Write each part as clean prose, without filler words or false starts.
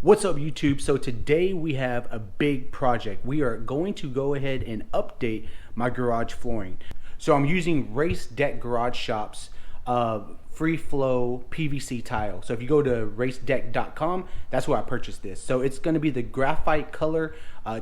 What's up, YouTube? So today we have a big project. We are going to go ahead and update my garage flooring. So I'm using Race Deck Garage Shop's free flow PVC tile. So if you go to racedeck.com, that's where I purchased this. So it's going to be the graphite color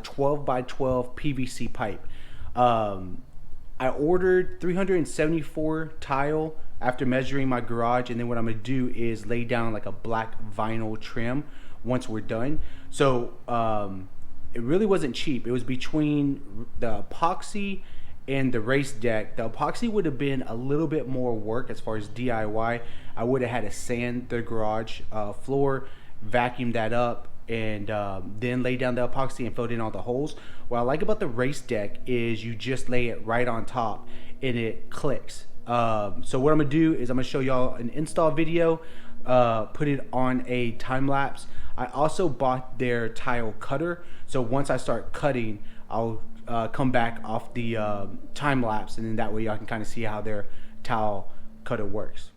12 by 12 PVC pipe. I ordered 374 tile after measuring my garage, and then what I'm gonna do is lay down like a black vinyl trim once we're done. So it really wasn't cheap. It was between the epoxy and the Race Deck. The epoxy would have been a little bit more work as far as DIY. I would have had to sand the garage floor, vacuum that up, and then lay down the epoxy and fill in all the holes. What I like about the Race Deck is you just lay it right on top and it clicks. So what I'm gonna do is I'm gonna show y'all an install video, put it on a time lapse. I also bought their tile cutter, so once I start cutting, I'll come back off the time lapse, and then that way y'all can kind of see how their tile cutter works.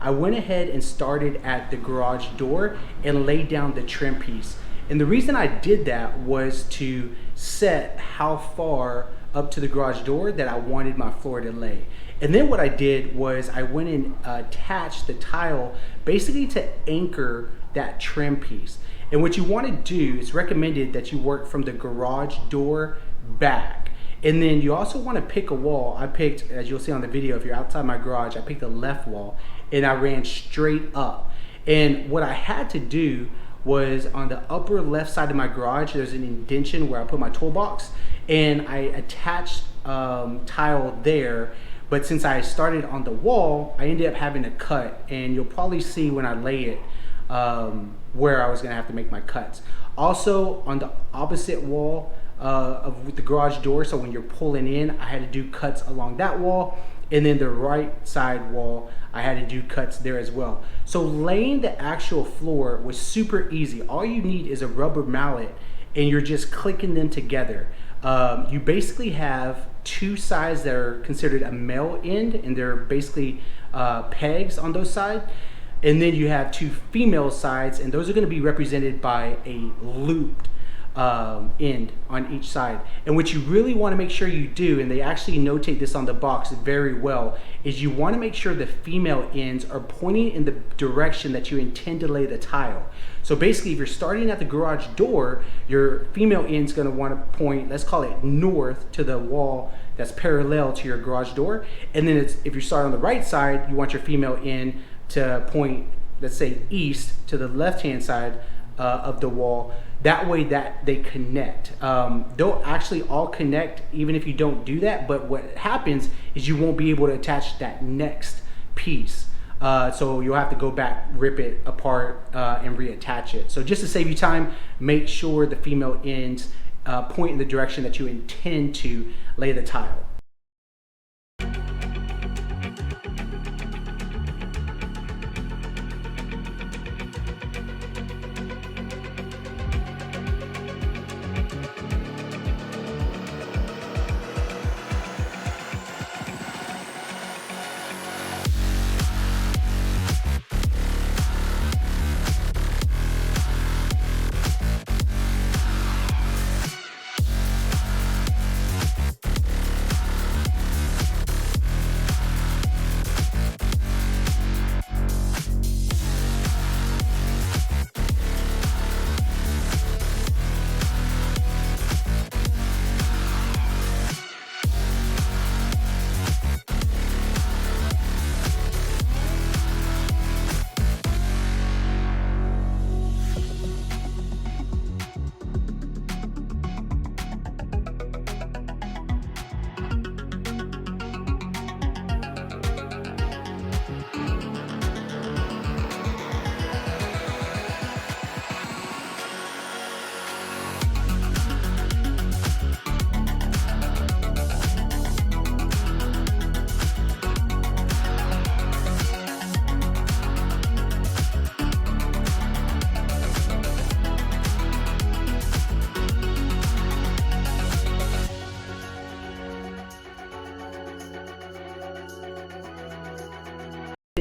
I went ahead and started at the garage door and laid down the trim piece. And the reason I did that was to set how far up to the garage door that I wanted my floor to lay. And then what I did was I went and attached the tile basically to anchor that trim piece. And what you want to do is recommended that you work from the garage door back. And then you also want to pick a wall. I picked, as you'll see on the video, if you're outside my garage, I picked the left wall and I ran straight up. And what I had to do was on the upper left side of my garage, there's an indentation where I put my toolbox, and I attached tile there. But since I started on the wall, I ended up having to cut, and you'll probably see when I lay it where I was gonna have to make my cuts. Also on the opposite wall of the garage door, so when you're pulling in, I had to do cuts along that wall, and then the right side wall, I had to do cuts there as well. So laying the actual floor was super easy. All you need is a rubber mallet, and you're just clicking them together. You basically have two sides that are considered a male end, and they're basically pegs on those sides. And then you have two female sides, and those are gonna be represented by a looped end on each side. And what you really want to make sure you do, and they actually notate this on the box very well, is you want to make sure the female ends are pointing in the direction that you intend to lay the tile. So basically, if you're starting at the garage door, your female end's going to want to point, let's call it north, to the wall that's parallel to your garage door. And then if you start on the right side, you want your female end to point, let's say, east to the left-hand side of the wall. That way that they connect. They'll actually all connect even if you don't do that, but what happens is you won't be able to attach that next piece. So you'll have to go back, rip it apart, and reattach it. So just to save you time, make sure the female ends point in the direction that you intend to lay the tile.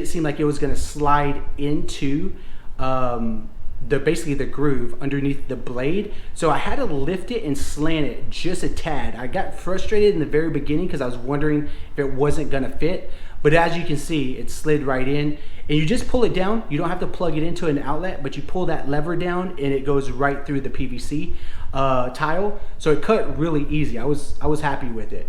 It seemed like it was going to slide into basically the groove underneath the blade, so I had to lift it and slant it just a tad. I got frustrated in the very beginning because I was wondering if it wasn't going to fit, but as you can see, it slid right in. And you just pull it down. You don't have to plug it into an outlet, but you pull that lever down and it goes right through the PVC tile. So it cut really easy. I was happy with it.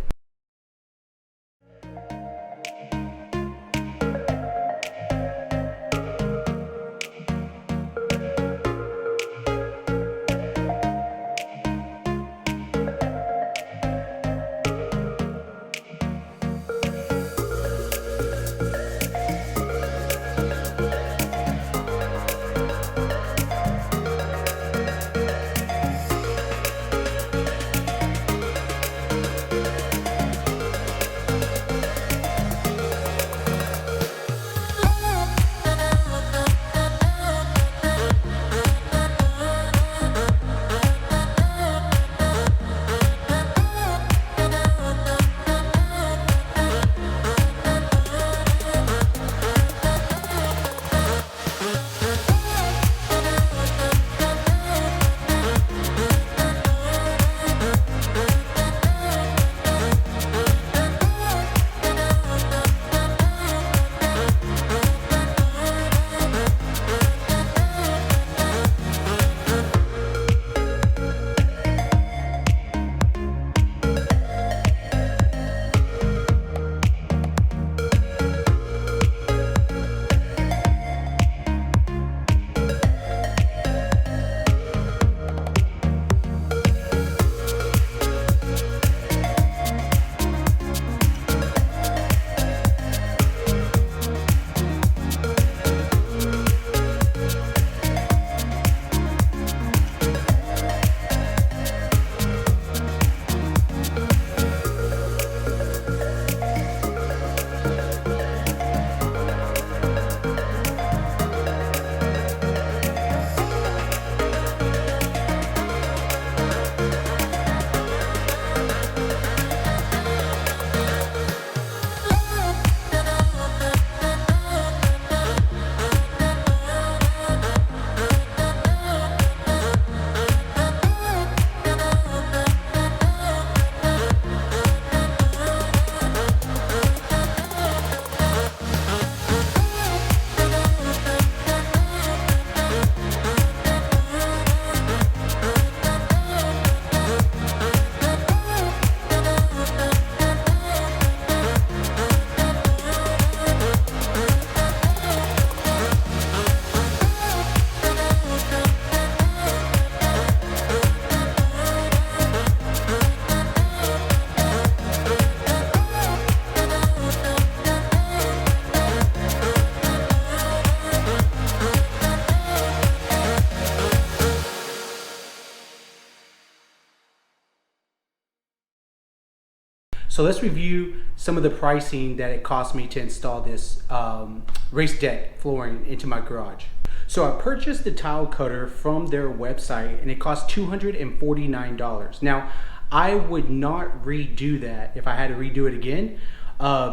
So let's review some of the pricing that it cost me to install this race deck flooring into my garage. So I purchased the tile cutter from their website and it cost $249. Now, I would not redo that if I had to redo it again,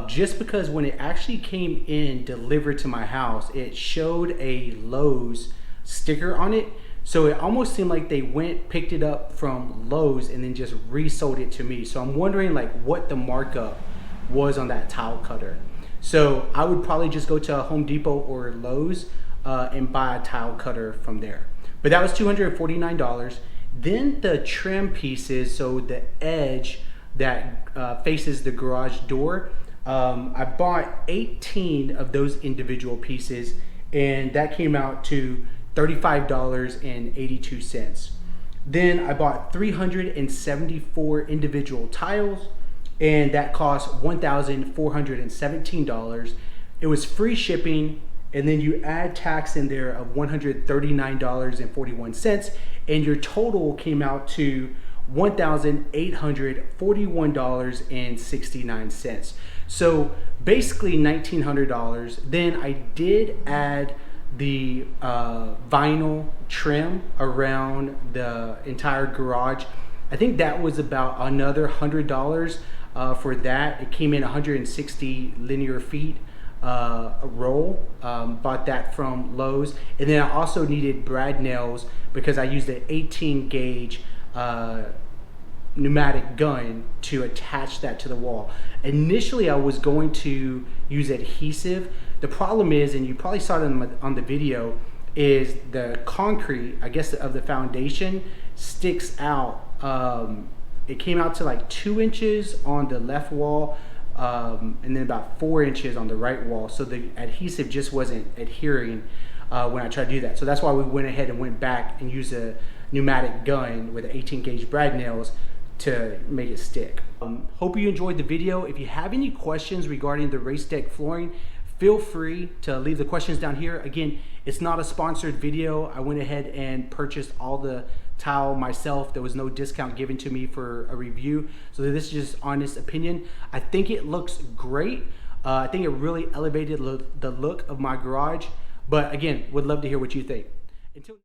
just because when it actually came in delivered to my house, it showed a Lowe's sticker on it. So it almost seemed like they picked it up from Lowe's and then just resold it to me. So I'm wondering like what the markup was on that tile cutter. So I would probably just go to a Home Depot or Lowe's and buy a tile cutter from there. But that was $249. Then the trim pieces, so the edge that faces the garage door, I bought 18 of those individual pieces and that came out to $35.82. Then I bought 374 individual tiles and that cost $1,417. It was free shipping, and then you add tax in there of $139.41 and your total came out to $1,841.69. So basically $1,900. Then I did add the vinyl trim around the entire garage. I think that was about another $100 for that. It came in 160 linear feet a roll. Bought that from Lowe's. And then I also needed brad nails because I used an 18 gauge pneumatic gun to attach that to the wall. Initially I was going to use adhesive. The problem is, and you probably saw it on the video, is the concrete, I guess, of the foundation sticks out. It came out to like 2 inches on the left wall, and then about 4 inches on the right wall. So the adhesive just wasn't adhering when I tried to do that. So that's why we went ahead and went back and used a pneumatic gun with 18 gauge brad nails to make it stick. Hope you enjoyed the video. If you have any questions regarding the race deck flooring, feel free to leave the questions down here. Again, it's not a sponsored video. I went ahead and purchased all the tile myself. There was no discount given to me for a review. So this is just honest opinion. I think it looks great. I think it really elevated the look of my garage. But again, would love to hear what you think. Until